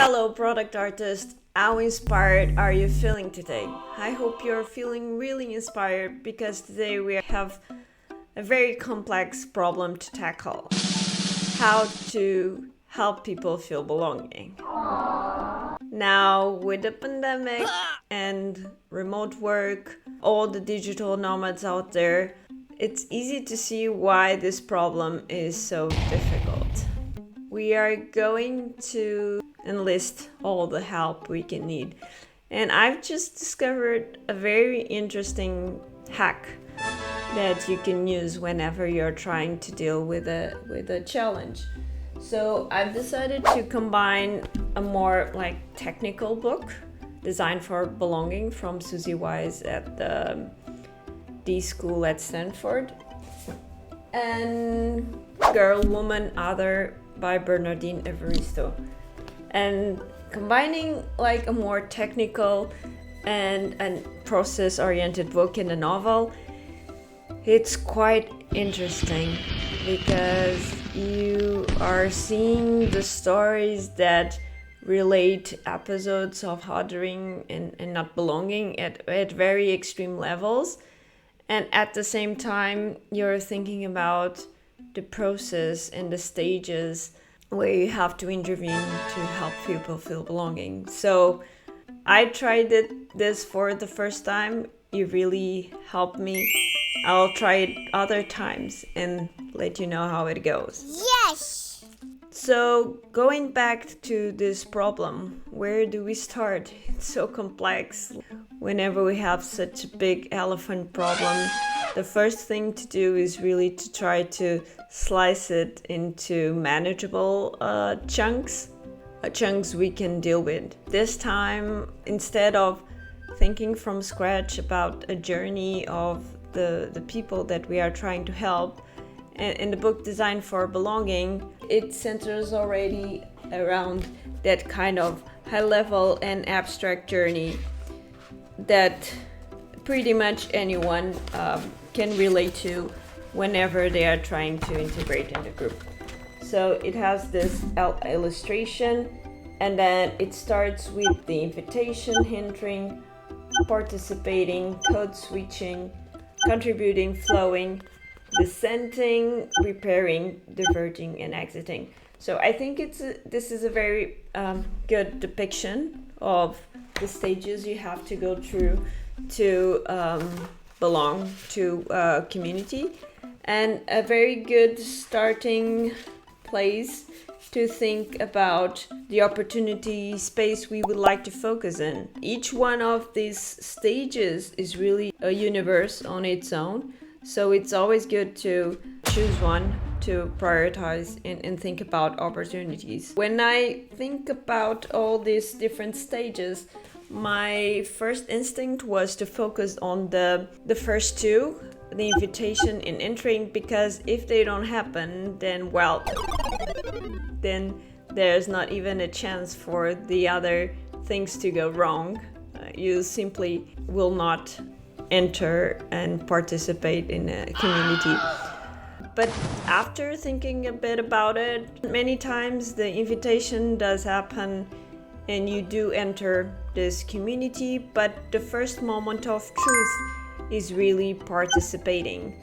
Hello, product artist. How inspired are you feeling today? I hope you're feeling really inspired because today we have a very complex problem to tackle: how to help people feel belonging. Now, with the pandemic and remote work, all the digital nomads out there, it's easy to see why this problem is so difficult. We are going to enlist all the help we can need. And I've just discovered a very interesting hack that you can use whenever you're trying to deal with a challenge. So I've decided to combine a more technical book, Designed for Belonging, from Susie Wise at the D School at Stanford, and Girl, Woman, Other by Bernardine Evaristo. And combining a more technical and process-oriented book in a novel, it's quite interesting because you are seeing the stories that relate episodes of othering and not belonging at very extreme levels. And at the same time, you're thinking about the process and the stages where you have to intervene to help people feel belonging. So I tried this for the first time. It really helped me. I'll try it other times and let you know how it goes. Yes! So going back to this problem, where do we start? It's so complex. Whenever we have such a big elephant problem, the first thing to do is really to try to slice it into manageable chunks we can deal with. This time, instead of thinking from scratch about a journey of the people that we are trying to help, in the book Designed for Belonging, it centers already around that kind of high-level and abstract journey that pretty much anyone can relate to whenever they are trying to integrate in the group. So it has this illustration, and then it starts with the invitation, hindering, participating, code switching, contributing, flowing, dissenting, repairing, diverging, and exiting. So I think this is a very good depiction of the stages you have to go through to belong to a community, and a very good starting place to think about the opportunity space we would like to focus in. Each one of these stages is really a universe on its own, so it's always good to choose one to prioritize and think about opportunities. When I think about all these different stages, my first instinct was to focus on the first two, the invitation and entering, because if they don't happen, then there's not even a chance for the other things to go wrong. You simply will not enter and participate in a community. But after thinking a bit about it, many times the invitation does happen and you do enter this community, but the first moment of truth is really participating.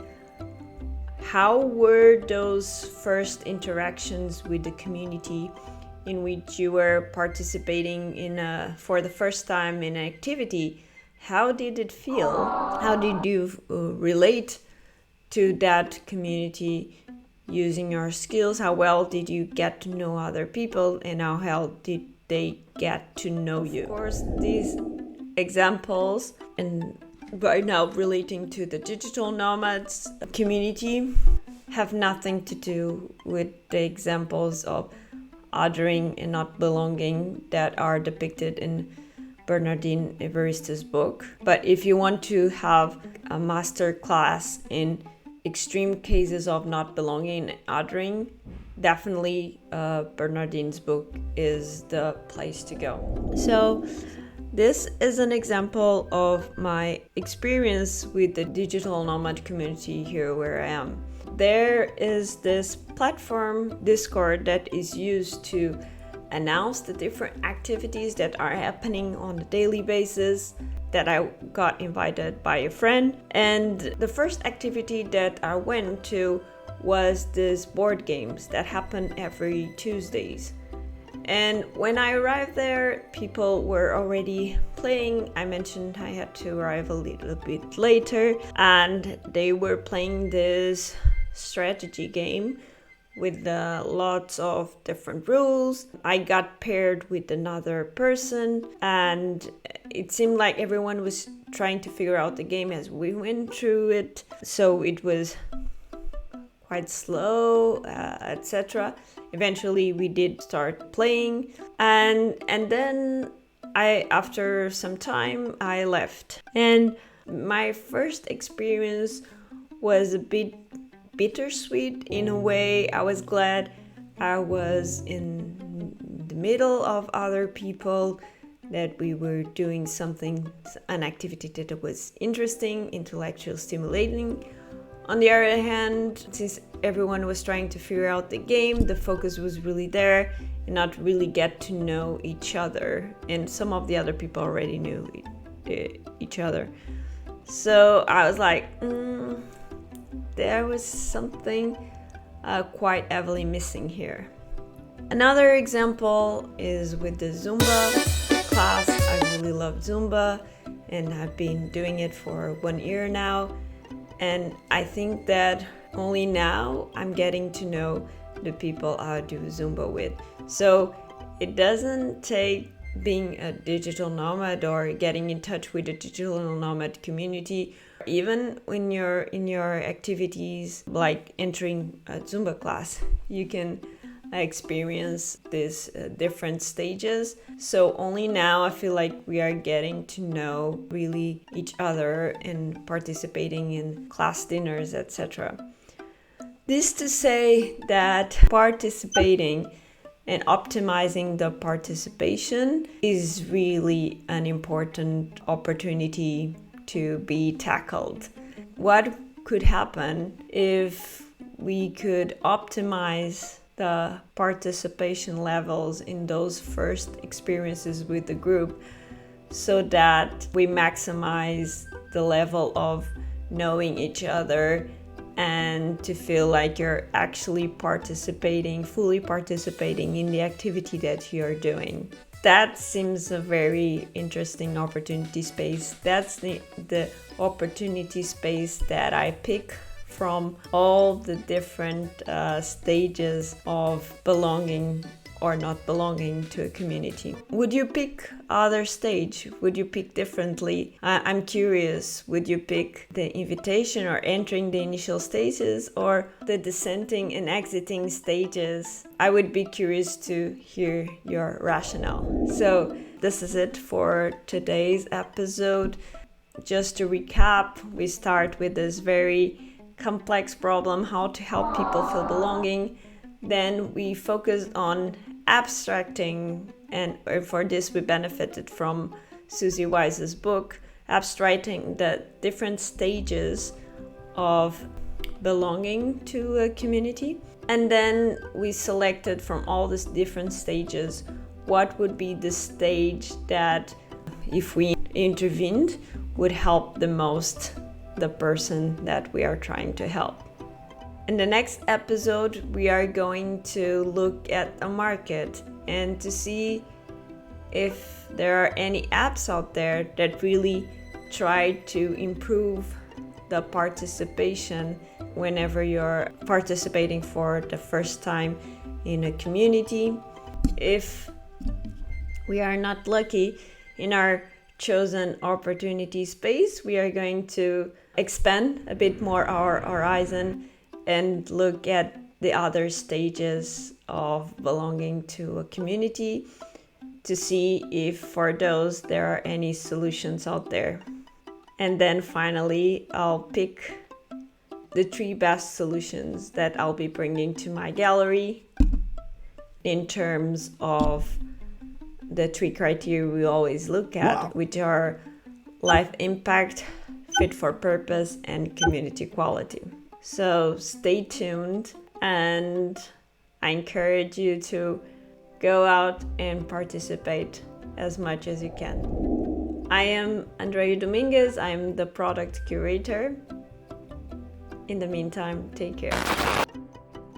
How were those first interactions with the community in which you were participating for the first time in an activity? How did it feel? How did you relate to that community using your skills? How well did you get to know other people, and how well did they get to know you? Of course, these examples, and right now relating to the digital nomads community, have nothing to do with the examples of othering and not belonging that are depicted in Bernardine Evaristo's book. But if you want to have a master class in extreme cases of not belonging and othering, definitely Bernardine's book is the place to go. So this is an example of my experience with the digital nomad community here where I am. There is this platform, Discord, that is used to announce the different activities that are happening on a daily basis, that I got invited by a friend. And the first activity that I went to was this board games that happen every Tuesdays. And when I arrived there, people were already playing. I mentioned I had to arrive a little bit later, and they were playing this strategy game with lots of different rules. I got paired with another person, and it seemed like everyone was trying to figure out the game as we went through it. So it was quite slow, etc. Eventually we did start playing, and then after some time I left. And my first experience was a bit bittersweet in a way. I was glad I was in the middle of other people, that we were doing an activity that was interesting, intellectual, stimulating. On the other hand, since everyone was trying to figure out the game, the focus was really there and not really get to know each other. And some of the other people already knew each other. So I was like, there was something quite heavily missing here. Another example is with the Zumba class. I really love Zumba, and I've been doing it for 1 year now. And I think that only now I'm getting to know the people I do Zumba with. So it doesn't take being a digital nomad or getting in touch with the digital nomad community. Even when you're in your activities, like entering a Zumba class, you can experience these different stages. So only now I feel like we are getting to know really each other and participating in class dinners, etc. This to say that participating and optimizing the participation is really an important opportunity to be tackled. What could happen if we could optimize the participation levels in those first experiences with the group, so that we maximize the level of knowing each other and to feel like you're actually fully participating in the activity that you're doing. That seems a very interesting opportunity space. That's the opportunity space that I pick from all the different stages of belonging or not belonging to a community. Would you pick other stage? Would you pick differently? I'm curious, would you pick the invitation or entering the initial stages, or the descending and exiting stages? I would be curious to hear your rationale. So this is it for today's episode. Just to recap, we start with this very complex problem, how to help people feel belonging. Then we focused on abstracting, and for this we benefited from Susie Wise's book, abstracting the different stages of belonging to a community. And then we selected from all these different stages what would be the stage that, if we intervened, would help the most the person that we are trying to help. In the next episode, we are going to look at a market and to see if there are any apps out there that really try to improve the participation whenever you're participating for the first time in a community. If we are not lucky in our chosen opportunity space, we are going to expand a bit more our horizon and look at the other stages of belonging to a community to see if for those there are any solutions out there. And then finally, I'll pick the 3 best solutions that I'll be bringing to my gallery in terms of the 3 criteria we always look at, which are life impact, fit for purpose, and community quality. So stay tuned, and I encourage you to go out and participate as much as you can. I am Andrea Dominguez, I'm the product curator. In the meantime, take care.